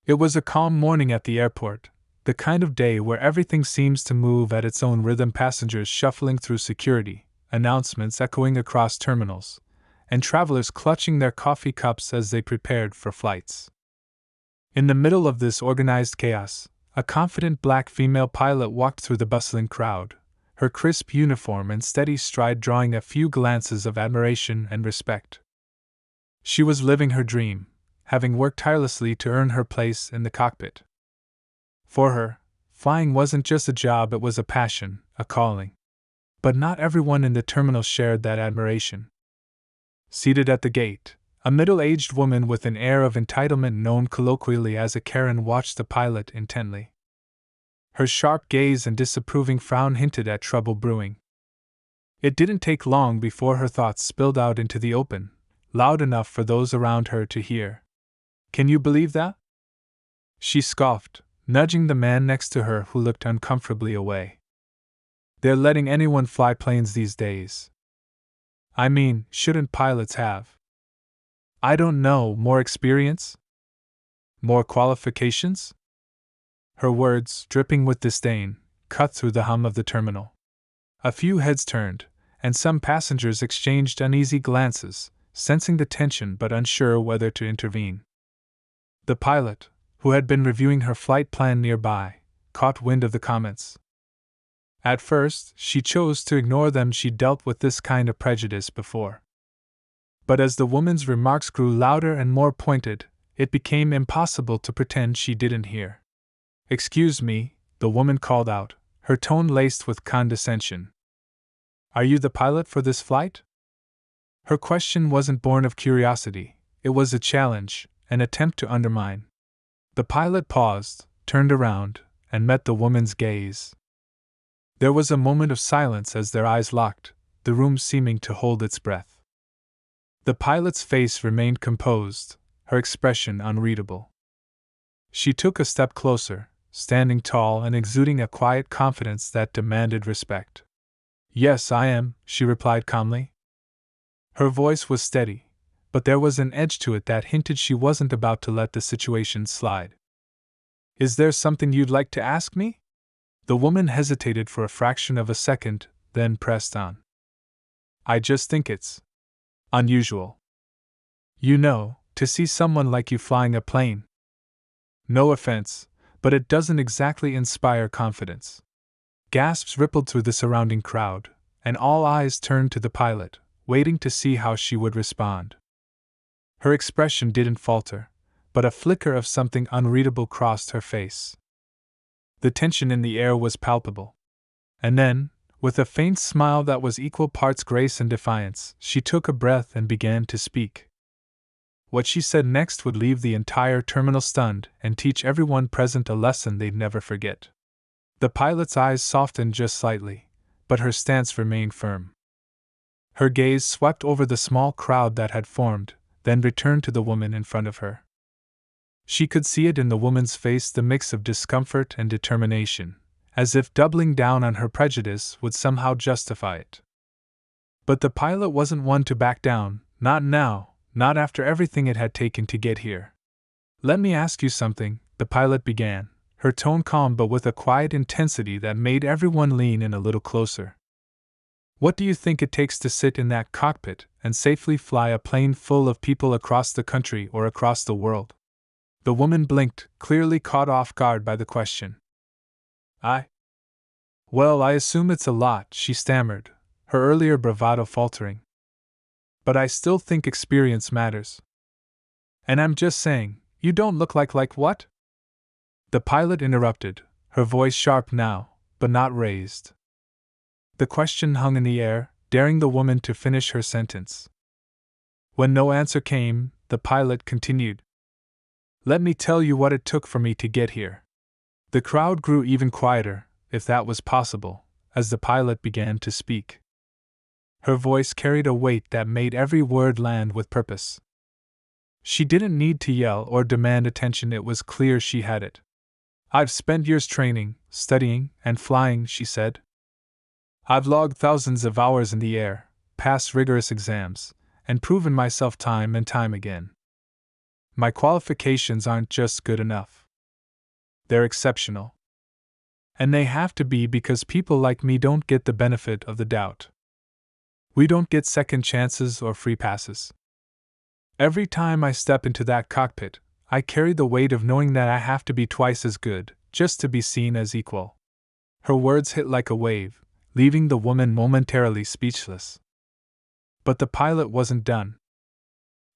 It was a calm morning at the airport, the kind of day where everything seems to move at its own rhythm, passengers shuffling through security, announcements echoing across terminals, and travelers clutching their coffee cups as they prepared for flights. In the middle of this organized chaos, a confident black female pilot walked through the bustling crowd, her crisp uniform and steady stride drawing a few glances of admiration and respect. She was living her dream, having worked tirelessly to earn her place in the cockpit. For her, flying wasn't just a job, it was a passion, a calling. But not everyone in the terminal shared that admiration. Seated at the gate, a middle-aged woman with an air of entitlement known colloquially as a Karen watched the pilot intently. Her sharp gaze and disapproving frown hinted at trouble brewing. It didn't take long before her thoughts spilled out into the open, loud enough for those around her to hear. "Can you believe that?" she scoffed, nudging the man next to her who looked uncomfortably away. "They're letting anyone fly planes these days. I mean, shouldn't pilots have, I don't know, more experience? More qualifications?" Her words, dripping with disdain, cut through the hum of the terminal. A few heads turned, and some passengers exchanged uneasy glances, sensing the tension but unsure whether to intervene. The pilot, who had been reviewing her flight plan nearby, caught wind of the comments. At first, she chose to ignore them. She'd dealt with this kind of prejudice before. But as the woman's remarks grew louder and more pointed, it became impossible to pretend she didn't hear. "Excuse me," the woman called out, her tone laced with condescension. "Are you the pilot for this flight?" Her question wasn't born of curiosity, it was a challenge, an attempt to undermine. The pilot paused, turned around, and met the woman's gaze. There was a moment of silence as their eyes locked, the room seeming to hold its breath. The pilot's face remained composed, her expression unreadable. She took a step closer, standing tall and exuding a quiet confidence that demanded respect. "Yes, I am," she replied calmly. Her voice was steady, but there was an edge to it that hinted she wasn't about to let the situation slide. "Is there something you'd like to ask me?" The woman hesitated for a fraction of a second, then pressed on. "I just think it's unusual. You know, to see someone like you flying a plane. No offense, but it doesn't exactly inspire confidence." Gasps rippled through the surrounding crowd, and all eyes turned to the pilot, waiting to see how she would respond. Her expression didn't falter, but a flicker of something unreadable crossed her face. The tension in the air was palpable. And then, with a faint smile that was equal parts grace and defiance, she took a breath and began to speak. What she said next would leave the entire terminal stunned and teach everyone present a lesson they'd never forget. The pilot's eyes softened just slightly, but her stance remained firm. Her gaze swept over the small crowd that had formed, then returned to the woman in front of her. She could see it in the woman's face, the mix of discomfort and determination, as if doubling down on her prejudice would somehow justify it. But the pilot wasn't one to back down, not now, not after everything it had taken to get here. "Let me ask you something," the pilot began, her tone calm but with a quiet intensity that made everyone lean in a little closer. "What do you think it takes to sit in that cockpit and safely fly a plane full of people across the country or across the world?" The woman blinked, clearly caught off guard by the question. Well, I assume it's a lot," she stammered, her earlier bravado faltering. "But I still think experience matters. And I'm just saying, you don't look like what?" The pilot interrupted, her voice sharp now, but not raised. The question hung in the air, daring the woman to finish her sentence. When no answer came, the pilot continued. "Let me tell you what it took for me to get here." The crowd grew even quieter, if that was possible, as the pilot began to speak. Her voice carried a weight that made every word land with purpose. She didn't need to yell or demand attention, it was clear she had it. "I've spent years training, studying, and flying," she said. "I've logged thousands of hours in the air, passed rigorous exams, and proven myself time and time again. My qualifications aren't just good enough. They're exceptional. And they have to be because people like me don't get the benefit of the doubt. We don't get second chances or free passes. Every time I step into that cockpit, I carry the weight of knowing that I have to be twice as good, just to be seen as equal. Her words hit like a wave, leaving the woman momentarily speechless. But the pilot wasn't done.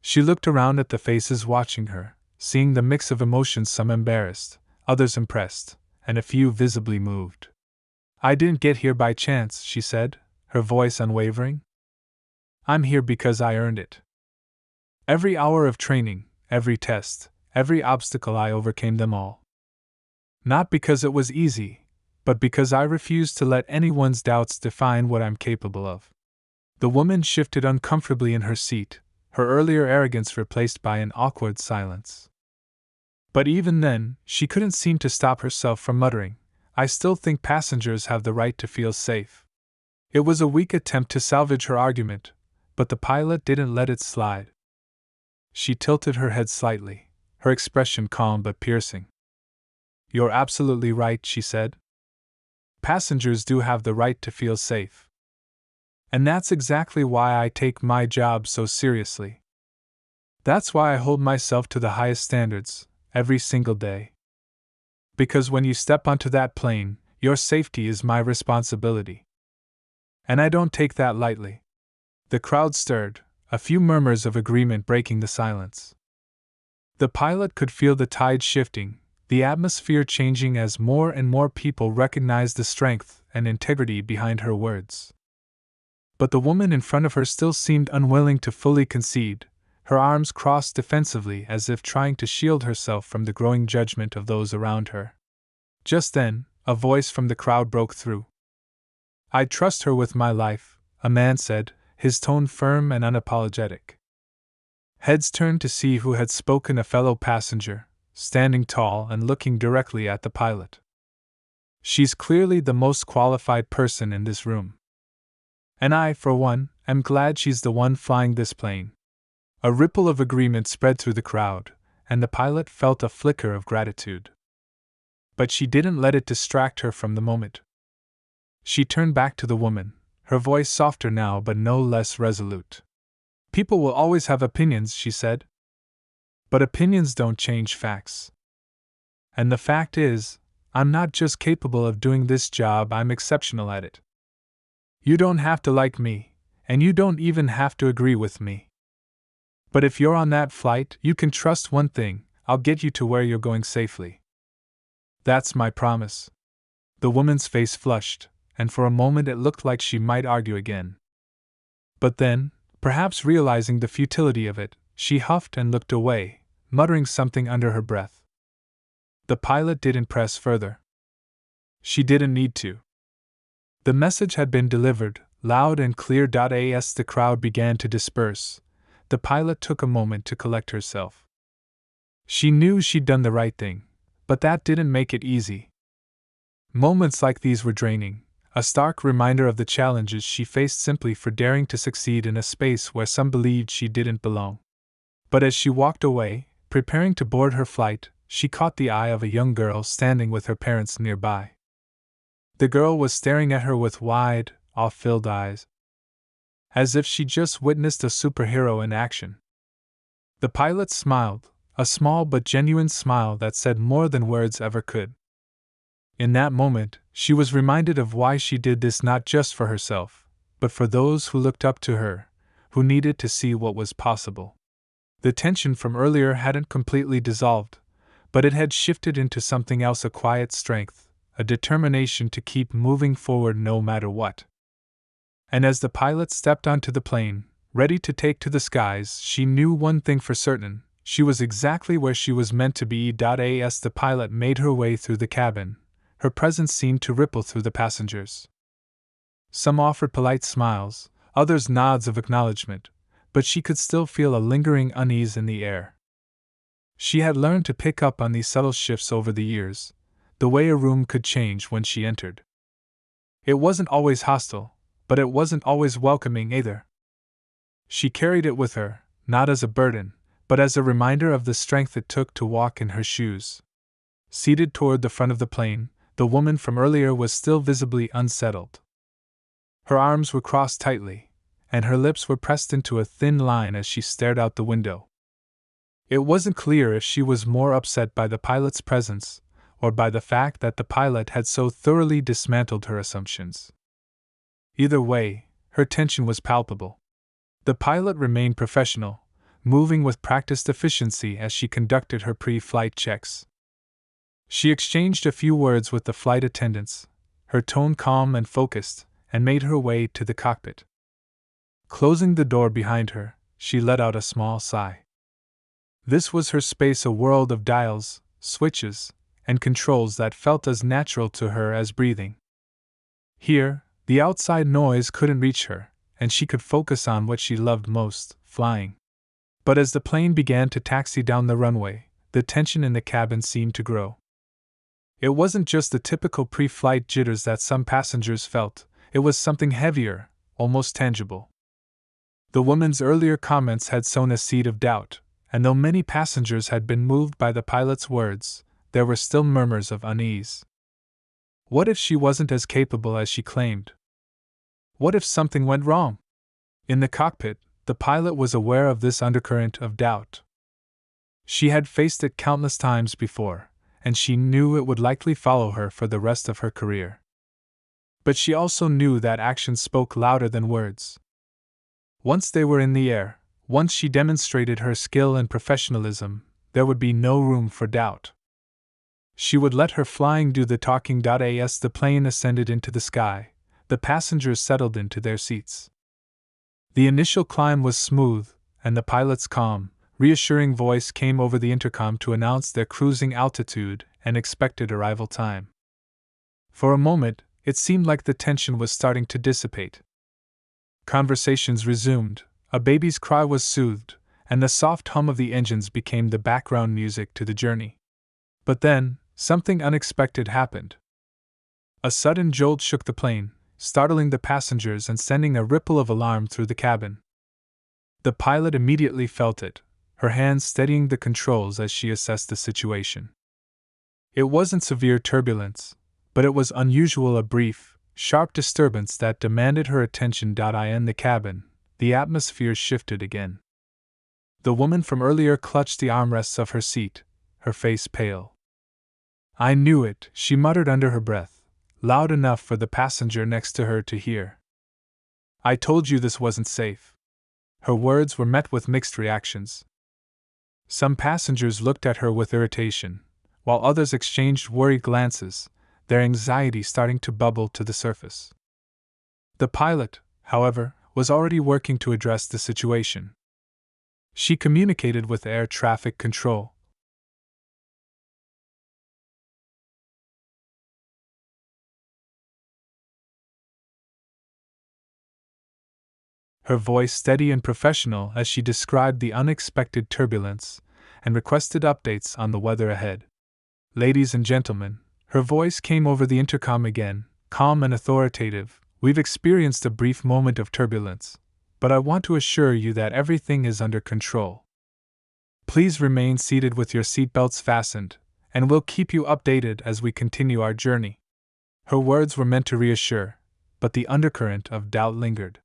She looked around at the faces watching her, seeing the mix of emotions, some embarrassed, others impressed, and a few visibly moved. I didn't get here by chance, she said, her voice unwavering. I'm here because I earned it. Every hour of training, every test, every obstacle, I overcame them all. Not because it was easy, but because I refused to let anyone's doubts define what I'm capable of. The woman shifted uncomfortably in her seat, her earlier arrogance replaced by an awkward silence. But even then, she couldn't seem to stop herself from muttering, I still think passengers have the right to feel safe. It was a weak attempt to salvage her argument, but the pilot didn't let it slide. She tilted her head slightly, her expression calm but piercing. You're absolutely right, she said. Passengers do have the right to feel safe. And that's exactly why I take my job so seriously. That's why I hold myself to the highest standards, every single day. Because when you step onto that plane, your safety is my responsibility. And I don't take that lightly. The crowd stirred, a few murmurs of agreement breaking the silence. The pilot could feel the tide shifting, the atmosphere changing as more and more people recognized the strength and integrity behind her words. But the woman in front of her still seemed unwilling to fully concede, her arms crossed defensively as if trying to shield herself from the growing judgment of those around her. Just then, a voice from the crowd broke through. I'd trust her with my life, a man said, his tone firm and unapologetic. Heads turned to see who had spoken, a fellow passenger, standing tall and looking directly at the pilot. She's clearly the most qualified person in this room. And I, for one, am glad she's the one flying this plane. A ripple of agreement spread through the crowd, and the pilot felt a flicker of gratitude. But she didn't let it distract her from the moment. She turned back to the woman, her voice softer now but no less resolute. People will always have opinions, she said. But opinions don't change facts. And the fact is, I'm not just capable of doing this job, I'm exceptional at it. You don't have to like me, and you don't even have to agree with me. But if you're on that flight, you can trust one thing, I'll get you to where you're going safely. That's my promise. The woman's face flushed, and for a moment it looked like she might argue again. But then, perhaps realizing the futility of it, she huffed and looked away, muttering something under her breath. The pilot didn't press further. She didn't need to. The message had been delivered, loud and clear. As the crowd began to disperse, the pilot took a moment to collect herself. She knew she'd done the right thing, but that didn't make it easy. Moments like these were draining, a stark reminder of the challenges she faced simply for daring to succeed in a space where some believed she didn't belong. But as she walked away, preparing to board her flight, she caught the eye of a young girl standing with her parents nearby. The girl was staring at her with wide, awe-filled eyes, as if she just witnessed a superhero in action. The pilot smiled, a small but genuine smile that said more than words ever could. In that moment, she was reminded of why she did this, not just for herself, but for those who looked up to her, who needed to see what was possible. The tension from earlier hadn't completely dissolved, but it had shifted into something else, a quiet strength, a determination to keep moving forward no matter what. And as the pilot stepped onto the plane, ready to take to the skies, she knew one thing for certain: she was exactly where she was meant to be. As the pilot made her way through the cabin, her presence seemed to ripple through the passengers. Some offered polite smiles, others nods of acknowledgement, but she could still feel a lingering unease in the air. She had learned to pick up on these subtle shifts over the years, the way a room could change when she entered. It wasn't always hostile, but it wasn't always welcoming either. She carried it with her, not as a burden, but as a reminder of the strength it took to walk in her shoes. Seated toward the front of the plane, the woman from earlier was still visibly unsettled. Her arms were crossed tightly, and her lips were pressed into a thin line as she stared out the window. It wasn't clear if she was more upset by the pilot's presence, or by the fact that the pilot had so thoroughly dismantled her assumptions. Either way, her tension was palpable. The pilot remained professional, moving with practiced efficiency as she conducted her pre-flight checks. She exchanged a few words with the flight attendants, her tone calm and focused, and made her way to the cockpit. Closing the door behind her, she let out a small sigh. This was her space, a world of dials, switches, and controls that felt as natural to her as breathing. Here, the outside noise couldn't reach her, and she could focus on what she loved most, flying. But as the plane began to taxi down the runway, the tension in the cabin seemed to grow. It wasn't just the typical pre-flight jitters that some passengers felt, it was something heavier, almost tangible. The woman's earlier comments had sown a seed of doubt, and though many passengers had been moved by the pilot's words, there were still murmurs of unease. What if she wasn't as capable as she claimed? What if something went wrong? In the cockpit, the pilot was aware of this undercurrent of doubt. She had faced it countless times before, and she knew it would likely follow her for the rest of her career. But she also knew that actions spoke louder than words. Once they were in the air, once she demonstrated her skill and professionalism, there would be no room for doubt. She would let her flying do the talking. As the plane ascended into the sky, the passengers settled into their seats. The initial climb was smooth, and the pilot's calm, reassuring voice came over the intercom to announce their cruising altitude and expected arrival time. For a moment, it seemed like the tension was starting to dissipate. Conversations resumed, a baby's cry was soothed, and the soft hum of the engines became the background music to the journey. But then, something unexpected happened. A sudden jolt shook the plane, startling the passengers and sending a ripple of alarm through the cabin. The pilot immediately felt it, her hands steadying the controls as she assessed the situation. It wasn't severe turbulence, but it was unusual, a brief, sharp disturbance that demanded her attention. In the cabin, the atmosphere shifted again. The woman from earlier clutched the armrests of her seat, her face pale. "I knew it," she muttered under her breath, loud enough for the passenger next to her to hear. "I told you this wasn't safe." Her words were met with mixed reactions. Some passengers looked at her with irritation, while others exchanged worried glances, their anxiety starting to bubble to the surface. The pilot, however, was already working to address the situation. She communicated with air traffic control. Her voice steady and professional as she described the unexpected turbulence and requested updates on the weather ahead. "Ladies and gentlemen," her voice came over the intercom again, calm and authoritative, "we've experienced a brief moment of turbulence, but I want to assure you that everything is under control. Please remain seated with your seatbelts fastened, and we'll keep you updated as we continue our journey." Her words were meant to reassure, but the undercurrent of doubt lingered.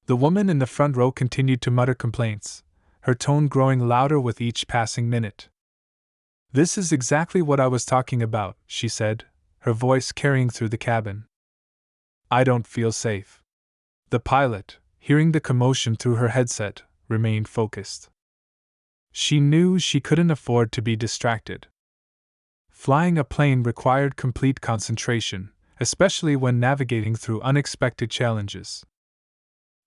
The woman in the front row continued to mutter complaints, her tone growing louder with each passing minute. "This is exactly what I was talking about," she said, her voice carrying through the cabin. "I don't feel safe." The pilot, hearing the commotion through her headset, remained focused. She knew she couldn't afford to be distracted. Flying a plane required complete concentration, especially when navigating through unexpected challenges.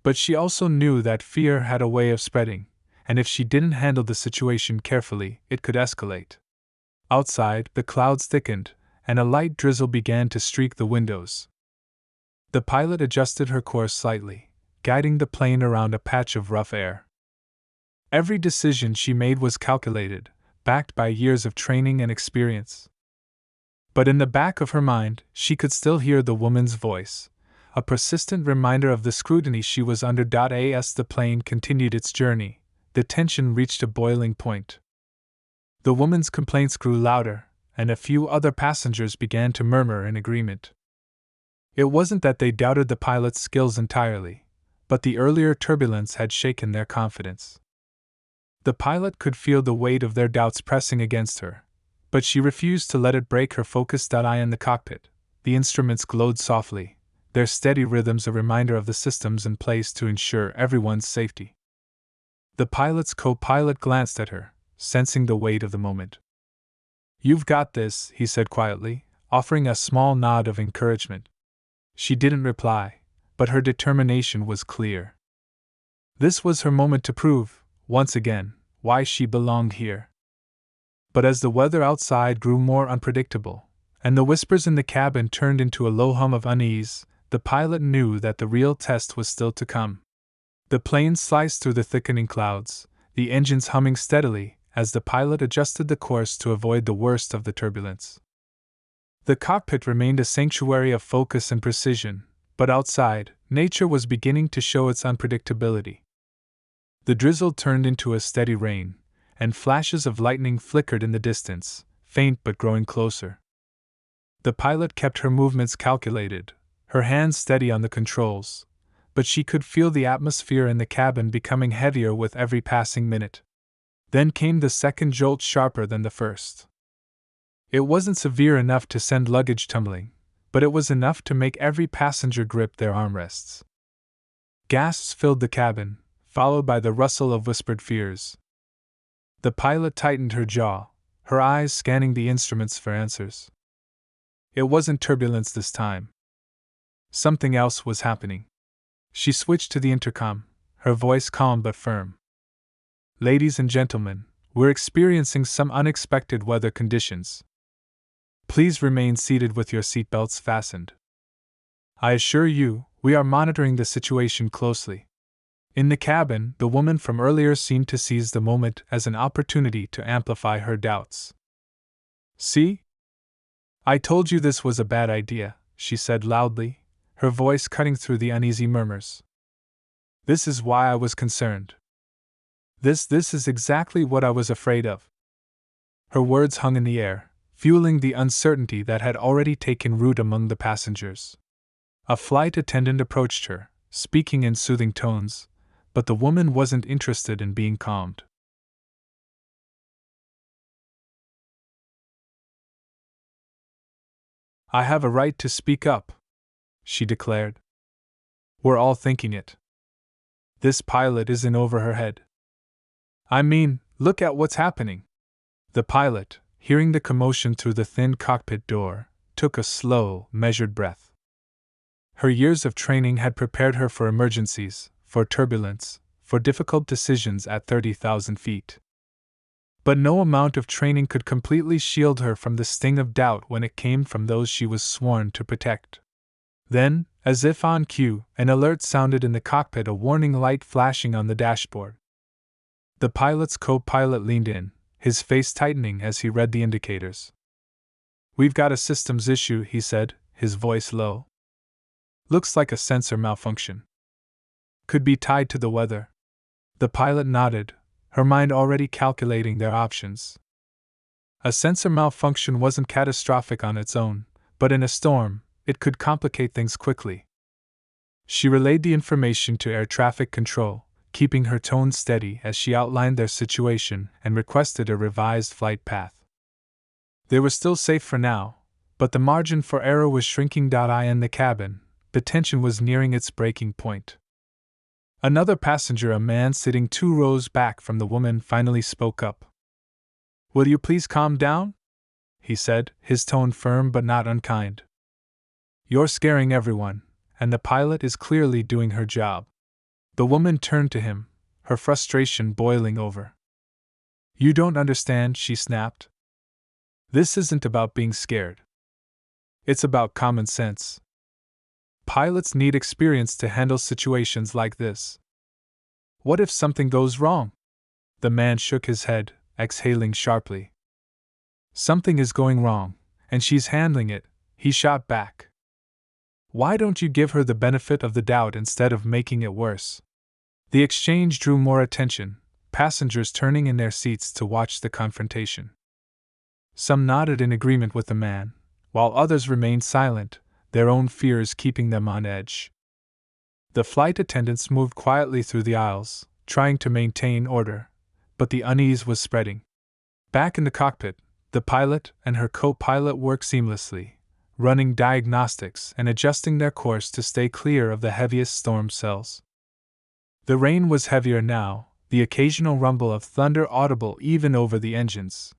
But she also knew that fear had a way of spreading, and if she didn't handle the situation carefully, it could escalate. Outside, the clouds thickened, and a light drizzle began to streak the windows. The pilot adjusted her course slightly, guiding the plane around a patch of rough air. Every decision she made was calculated, backed by years of training and experience. But in the back of her mind, she could still hear the woman's voice, a persistent reminder of the scrutiny she was under. As the plane continued its journey, the tension reached a boiling point. The woman's complaints grew louder, and a few other passengers began to murmur in agreement. It wasn't that they doubted the pilot's skills entirely, but the earlier turbulence had shaken their confidence. The pilot could feel the weight of their doubts pressing against her, but she refused to let it break her focused eye in the cockpit. The instruments glowed softly, their steady rhythms a reminder of the systems in place to ensure everyone's safety. The pilot's co-pilot glanced at her, sensing the weight of the moment. "You've got this," he said quietly, offering a small nod of encouragement. She didn't reply, but her determination was clear. This was her moment to prove, once again, why she belonged here. But as the weather outside grew more unpredictable, and the whispers in the cabin turned into a low hum of unease, the pilot knew that the real test was still to come. The plane sliced through the thickening clouds, the engines humming steadily as the pilot adjusted the course to avoid the worst of the turbulence. The cockpit remained a sanctuary of focus and precision, but outside, nature was beginning to show its unpredictability. The drizzle turned into a steady rain, and flashes of lightning flickered in the distance, faint but growing closer. The pilot kept her movements calculated, her hands steady on the controls, but she could feel the atmosphere in the cabin becoming heavier with every passing minute. Then came the second jolt, sharper than the first. It wasn't severe enough to send luggage tumbling, but it was enough to make every passenger grip their armrests. Gasps filled the cabin, followed by the rustle of whispered fears. The pilot tightened her jaw, her eyes scanning the instruments for answers. It wasn't turbulence this time. Something else was happening. She switched to the intercom, her voice calm but firm. "Ladies and gentlemen, we're experiencing some unexpected weather conditions. Please remain seated with your seatbelts fastened. I assure you, we are monitoring the situation closely." In the cabin, the woman from earlier seemed to seize the moment as an opportunity to amplify her doubts. "See? I told you this was a bad idea," she said loudly, her voice cutting through the uneasy murmurs. "This is why I was concerned. This is exactly what I was afraid of." Her words hung in the air, fueling the uncertainty that had already taken root among the passengers. A flight attendant approached her, speaking in soothing tones, but the woman wasn't interested in being calmed. "I have a right to speak up," she declared. "We're all thinking it. This pilot is in over her head. I mean, look at what's happening." The pilot, hearing the commotion through the thin cockpit door, took a slow, measured breath. Her years of training had prepared her for emergencies, for turbulence, for difficult decisions at 30,000 feet. But no amount of training could completely shield her from the sting of doubt when it came from those she was sworn to protect. Then, as if on cue, an alert sounded in the cockpit, a warning light flashing on the dashboard. The pilot's co-pilot leaned in, his face tightening as he read the indicators. "We've got a systems issue," he said, his voice low. "Looks like a sensor malfunction. Could be tied to the weather." The pilot nodded, her mind already calculating their options. A sensor malfunction wasn't catastrophic on its own, but in a storm, it could complicate things quickly. She relayed the information to air traffic control, keeping her tone steady as she outlined their situation and requested a revised flight path. They were still safe for now, but the margin for error was shrinking. In the cabin, the tension was nearing its breaking point. Another passenger, a man sitting 2 rows back from the woman, finally spoke up. "Will you please calm down?" he said, his tone firm but not unkind. "You're scaring everyone, and the pilot is clearly doing her job." The woman turned to him, her frustration boiling over. "You don't understand," she snapped. "This isn't about being scared. It's about common sense. Pilots need experience to handle situations like this. What if something goes wrong?" The man shook his head, exhaling sharply. "Something is going wrong, and she's handling it," he shot back. "Why don't you give her the benefit of the doubt instead of making it worse?" The exchange drew more attention. passengers turning in their seats to watch the confrontation. Some nodded in agreement with the man, while others remained silent, their own fears keeping them on edge. The flight attendants moved quietly through the aisles, trying to maintain order, but the unease was spreading. Back in the cockpit, the pilot and her co-pilot worked seamlessly, running diagnostics and adjusting their course to stay clear of the heaviest storm cells. The rain was heavier now, the occasional rumble of thunder audible even over the engines.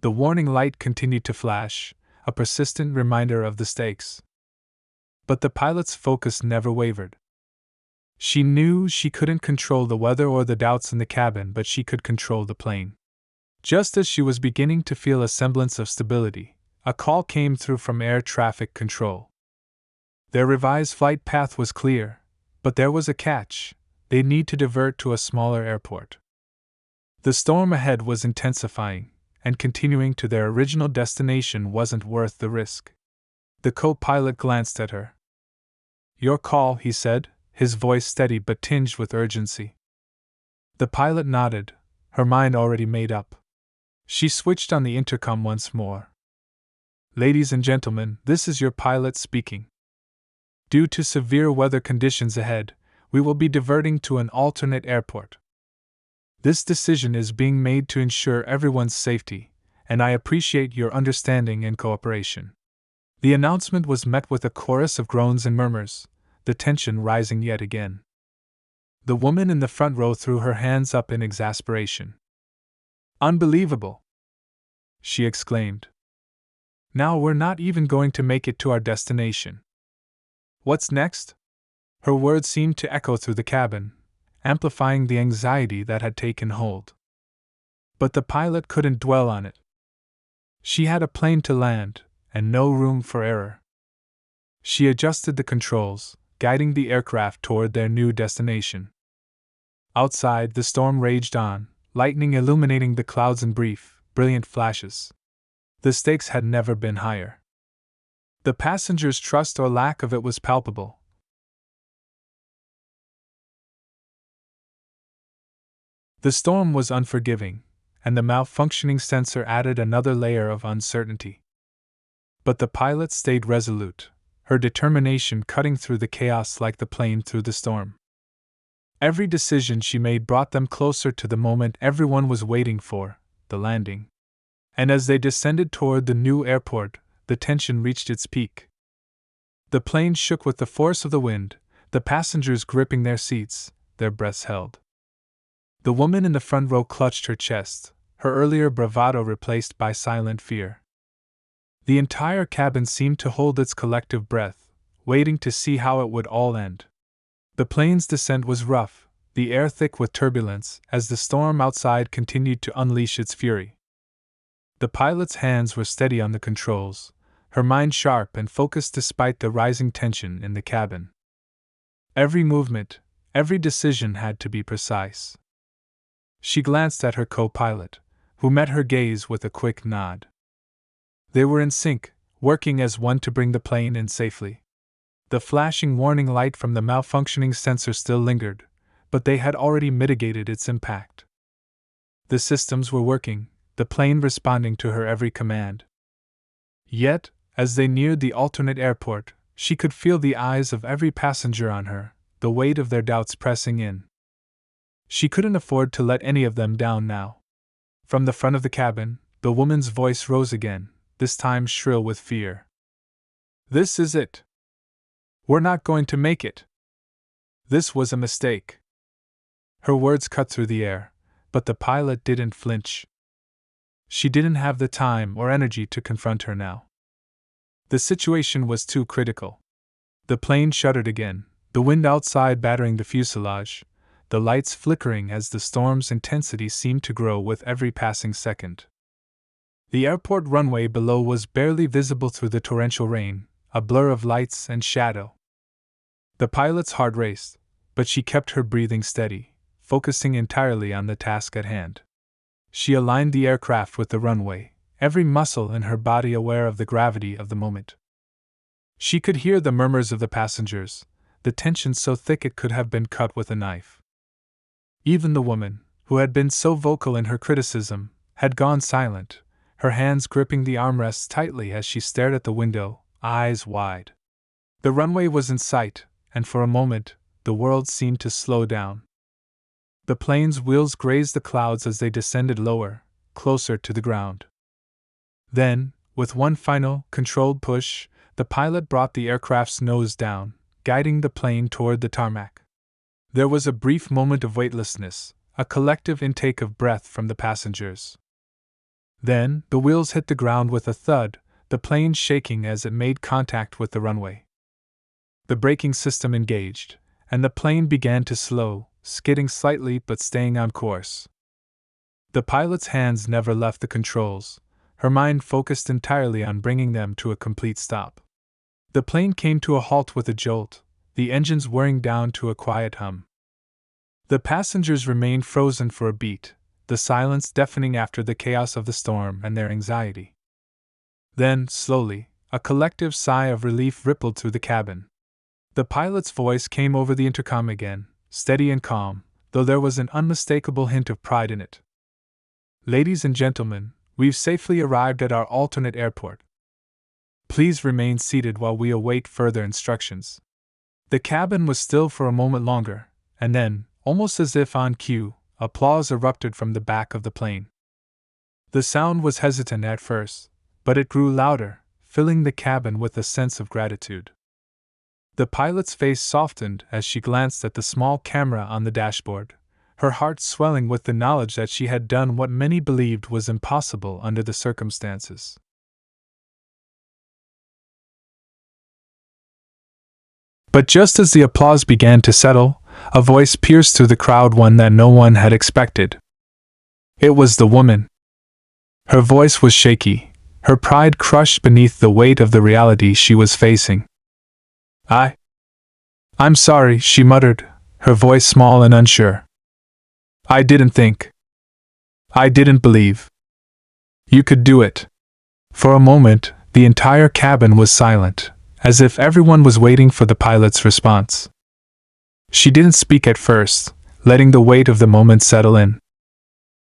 The warning light continued to flash, a persistent reminder of the stakes. But the pilot's focus never wavered. She knew she couldn't control the weather or the doubts in the cabin, but she could control the plane. Just as she was beginning to feel a semblance of stability, a call came through from air traffic control. Their revised flight path was clear, but there was a catch: they'd need to divert to a smaller airport. The storm ahead was intensifying, and continuing to their original destination wasn't worth the risk. The co-pilot glanced at her. "Your call," he said, his voice steady but tinged with urgency. The pilot nodded, her mind already made up. She switched on the intercom once more. "Ladies and gentlemen, this is your pilot speaking. Due to severe weather conditions ahead, we will be diverting to an alternate airport. This decision is being made to ensure everyone's safety, and I appreciate your understanding and cooperation." The announcement was met with a chorus of groans and murmurs, the tension rising yet again. The woman in the front row threw her hands up in exasperation. "Unbelievable!" she exclaimed. "Now we're not even going to make it to our destination. What's next?" Her words seemed to echo through the cabin, amplifying the anxiety that had taken hold. But the pilot couldn't dwell on it. She had a plane to land, and no room for error. She adjusted the controls, guiding the aircraft toward their new destination. Outside, the storm raged on, lightning illuminating the clouds in brief, brilliant flashes. The stakes had never been higher. The passengers' trust or lack of it was palpable. The storm was unforgiving, and the malfunctioning sensor added another layer of uncertainty. But the pilot stayed resolute, her determination cutting through the chaos like the plane through the storm. Every decision she made brought them closer to the moment everyone was waiting for, the landing. And as they descended toward the new airport, the tension reached its peak. The plane shook with the force of the wind, the passengers gripping their seats, their breaths held. The woman in the front row clutched her chest, her earlier bravado replaced by silent fear. The entire cabin seemed to hold its collective breath, waiting to see how it would all end. The plane's descent was rough, the air thick with turbulence, as the storm outside continued to unleash its fury. The pilot's hands were steady on the controls, her mind sharp and focused despite the rising tension in the cabin. Every movement, every decision had to be precise. She glanced at her co-pilot, who met her gaze with a quick nod. They were in sync, working as one to bring the plane in safely. The flashing warning light from the malfunctioning sensor still lingered, but they had already mitigated its impact. The systems were working, the plane responding to her every command. Yet, as they neared the alternate airport, she could feel the eyes of every passenger on her, the weight of their doubts pressing in. She couldn't afford to let any of them down now. From the front of the cabin, the woman's voice rose again, this time shrill with fear. "This is it. We're not going to make it. This was a mistake." Her words cut through the air, but the pilot didn't flinch. She didn't have the time or energy to confront her now. The situation was too critical. The plane shuddered again, the wind outside battering the fuselage, the lights flickering as the storm's intensity seemed to grow with every passing second. The airport runway below was barely visible through the torrential rain, a blur of lights and shadow. The pilot's heart raced, but she kept her breathing steady, focusing entirely on the task at hand. She aligned the aircraft with the runway, every muscle in her body aware of the gravity of the moment. She could hear the murmurs of the passengers, the tension so thick it could have been cut with a knife. Even the woman, who had been so vocal in her criticism, had gone silent, her hands gripping the armrests tightly as she stared at the window, eyes wide. The runway was in sight, and for a moment, the world seemed to slow down. The plane's wheels grazed the clouds as they descended lower, closer to the ground. Then, with one final, controlled push, the pilot brought the aircraft's nose down, guiding the plane toward the tarmac. There was a brief moment of weightlessness, a collective intake of breath from the passengers. Then, the wheels hit the ground with a thud, the plane shaking as it made contact with the runway. The braking system engaged, and the plane began to slow, skidding slightly but staying on course. The pilot's hands never left the controls, her mind focused entirely on bringing them to a complete stop. The plane came to a halt with a jolt, the engines whirring down to a quiet hum. The passengers remained frozen for a beat, the silence deafening after the chaos of the storm and their anxiety. Then, slowly, a collective sigh of relief rippled through the cabin. The pilot's voice came over the intercom again, steady and calm, though there was an unmistakable hint of pride in it. "Ladies and gentlemen, we've safely arrived at our alternate airport. Please remain seated while we await further instructions." The cabin was still for a moment longer, and then, almost as if on cue, applause erupted from the back of the plane. The sound was hesitant at first, but it grew louder, filling the cabin with a sense of gratitude. The pilot's face softened as she glanced at the small camera on the dashboard, her heart swelling with the knowledge that she had done what many believed was impossible under the circumstances. But just as the applause began to settle, a voice pierced through the crowd, one that no one had expected. It was the woman. Her voice was shaky, her pride crushed beneath the weight of the reality she was facing. I'm sorry," she muttered, her voice small and unsure. I didn't believe you could do it." For a moment, the entire cabin was silent, as if everyone was waiting for the pilot's response. She didn't speak at first, letting the weight of the moment settle in.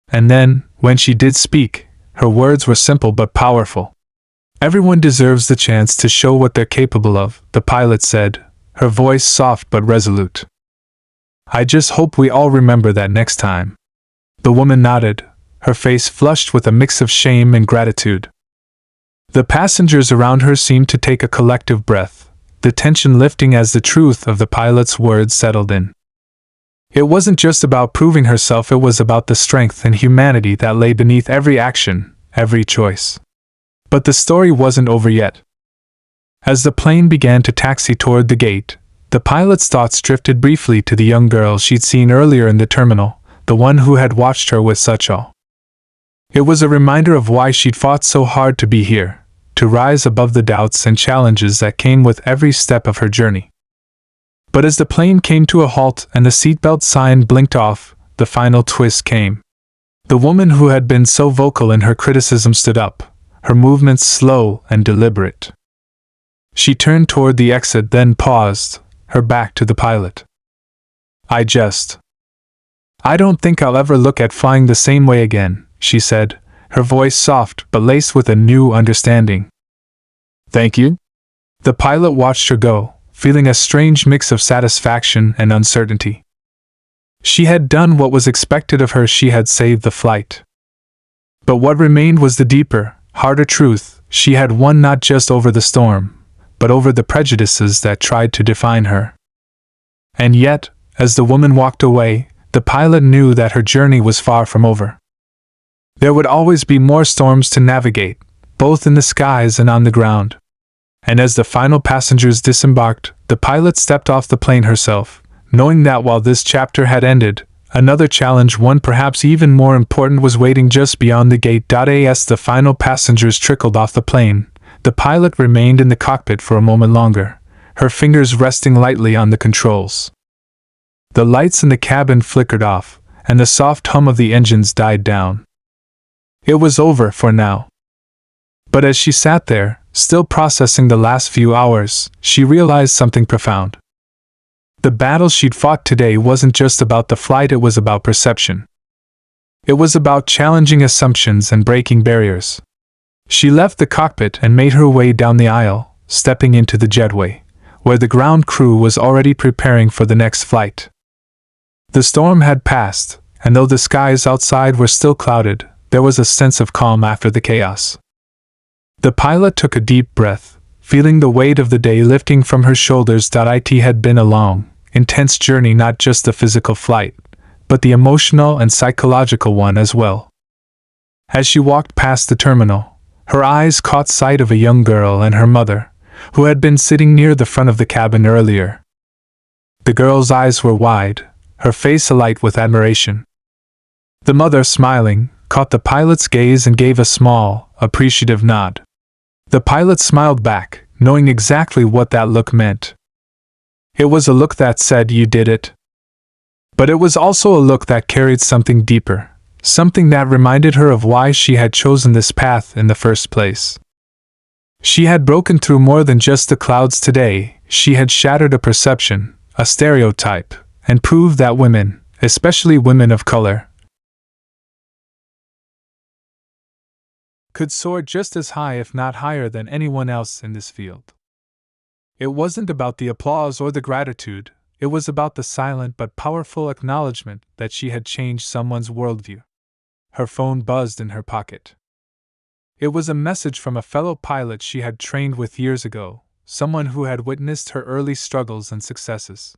And then, when she did speak, her words were simple but powerful. "Everyone deserves the chance to show what they're capable of," the pilot said, her voice soft but resolute. "I just hope we all remember that next time." The woman nodded, her face flushed with a mix of shame and gratitude. The passengers around her seemed to take a collective breath, the tension lifting as the truth of the pilot's words settled in. It wasn't just about proving herself, it was about the strength and humanity that lay beneath every action, every choice. But the story wasn't over yet. As the plane began to taxi toward the gate, the pilot's thoughts drifted briefly to the young girl she'd seen earlier in the terminal, the one who had watched her with such awe. It was a reminder of why she'd fought so hard to be here, to rise above the doubts and challenges that came with every step of her journey. But as the plane came to a halt and the seatbelt sign blinked off, the final twist came. The woman who had been so vocal in her criticism stood up, her movements slow and deliberate. She turned toward the exit, then paused, her back to the pilot. I don't think I'll ever look at flying the same way again," she said, her voice soft but laced with a new understanding. "Thank you?" The pilot watched her go, feeling a strange mix of satisfaction and uncertainty. She had done what was expected of her, she had saved the flight. But what remained was the deeper, harder truth: she had won not just over the storm, but over the prejudices that tried to define her. And yet, as the woman walked away, the pilot knew that her journey was far from over. There would always be more storms to navigate, both in the skies and on the ground. And as the final passengers disembarked, the pilot stepped off the plane herself, knowing that while this chapter had ended, another challenge, one perhaps even more important, was waiting just beyond the gate. As the final passengers trickled off the plane, the pilot remained in the cockpit for a moment longer, her fingers resting lightly on the controls. The lights in the cabin flickered off, and the soft hum of the engines died down. It was over for now. But as she sat there, still processing the last few hours, she realized something profound. The battle she'd fought today wasn't just about the flight, it was about perception. It was about challenging assumptions and breaking barriers. She left the cockpit and made her way down the aisle, stepping into the jetway, where the ground crew was already preparing for the next flight. The storm had passed, and though the skies outside were still clouded, there was a sense of calm after the chaos. The pilot took a deep breath, feeling the weight of the day lifting from her shoulders. It had been a long, intense journey, not just the physical flight, but the emotional and psychological one as well. As she walked past the terminal, her eyes caught sight of a young girl and her mother, who had been sitting near the front of the cabin earlier. The girl's eyes were wide, her face alight with admiration. The mother, smiling, caught the pilot's gaze and gave a small, appreciative nod. The pilot smiled back, knowing exactly what that look meant. It was a look that said, "You did it." But it was also a look that carried something deeper, something that reminded her of why she had chosen this path in the first place. She had broken through more than just the clouds today. She had shattered a perception, a stereotype, and proved that women, especially women of color, could soar just as high if not higher than anyone else in this field. It wasn't about the applause or the gratitude, it was about the silent but powerful acknowledgement that she had changed someone's worldview. Her phone buzzed in her pocket. It was a message from a fellow pilot she had trained with years ago, someone who had witnessed her early struggles and successes.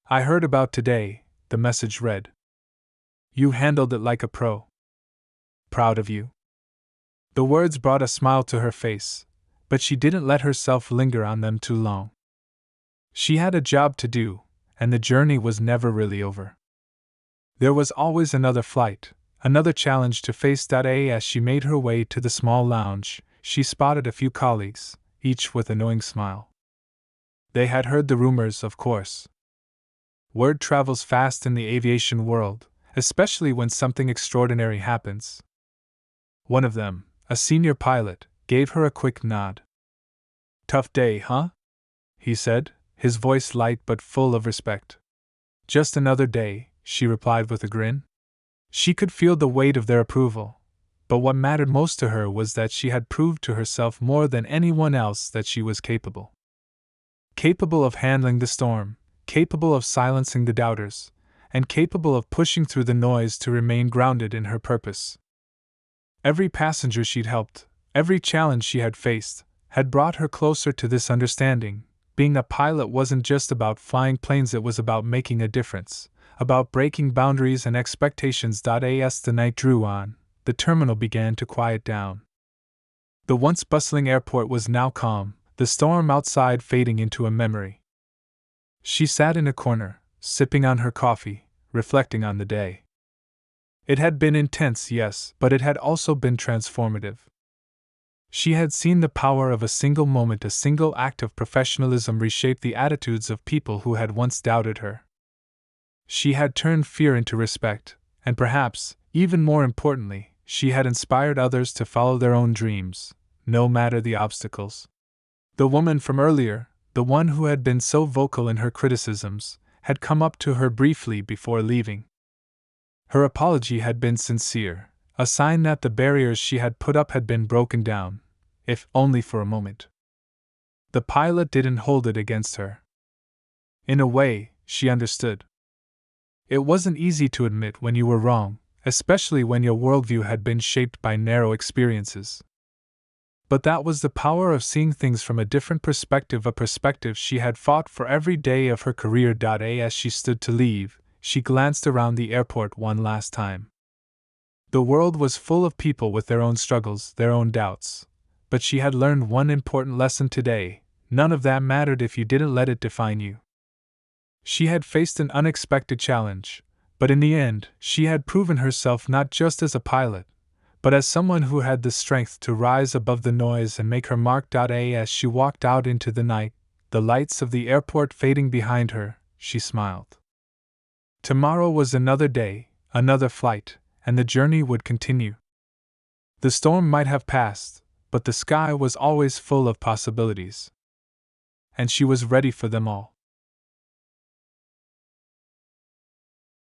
"I heard about today," the message read. "You handled it like a pro. Proud of you." The words brought a smile to her face, but she didn't let herself linger on them too long. She had a job to do, and the journey was never really over. There was always another flight, another challenge to face. As she made her way to the small lounge, she spotted a few colleagues, each with a knowing smile. They had heard the rumors, of course. Word travels fast in the aviation world, especially when something extraordinary happens. One of them, a senior pilot, gave her a quick nod. "Tough day, huh?" he said, his voice light but full of respect. "Just another day," she replied with a grin. She could feel the weight of their approval, but what mattered most to her was that she had proved to herself more than anyone else that she was capable. Capable of handling the storm, capable of silencing the doubters, and capable of pushing through the noise to remain grounded in her purpose. Every passenger she'd helped, every challenge she had faced, had brought her closer to this understanding. Being a pilot wasn't just about flying planes, it was about making a difference, about breaking boundaries and expectations. As the night drew on, the terminal began to quiet down. The once bustling airport was now calm, the storm outside fading into a memory. She sat in a corner, sipping on her coffee, reflecting on the day. It had been intense, yes, but it had also been transformative. She had seen the power of a single moment, a single act of professionalism reshape the attitudes of people who had once doubted her. She had turned fear into respect, and perhaps, even more importantly, she had inspired others to follow their own dreams, no matter the obstacles. The woman from earlier, the one who had been so vocal in her criticisms, had come up to her briefly before leaving. Her apology had been sincere, a sign that the barriers she had put up had been broken down, if only for a moment. The pilot didn't hold it against her. In a way, she understood. It wasn't easy to admit when you were wrong, especially when your worldview had been shaped by narrow experiences. But that was the power of seeing things from a different perspective, a perspective she had fought for every day of her career. As she stood to leave, she glanced around the airport one last time. The world was full of people with their own struggles, their own doubts. But she had learned one important lesson today: none of that mattered if you didn't let it define you. She had faced an unexpected challenge, but in the end, she had proven herself not just as a pilot, but as someone who had the strength to rise above the noise and make her mark. As she walked out into the night, the lights of the airport fading behind her, she smiled. Tomorrow was another day, another flight, and the journey would continue. The storm might have passed, but the sky was always full of possibilities. And she was ready for them all.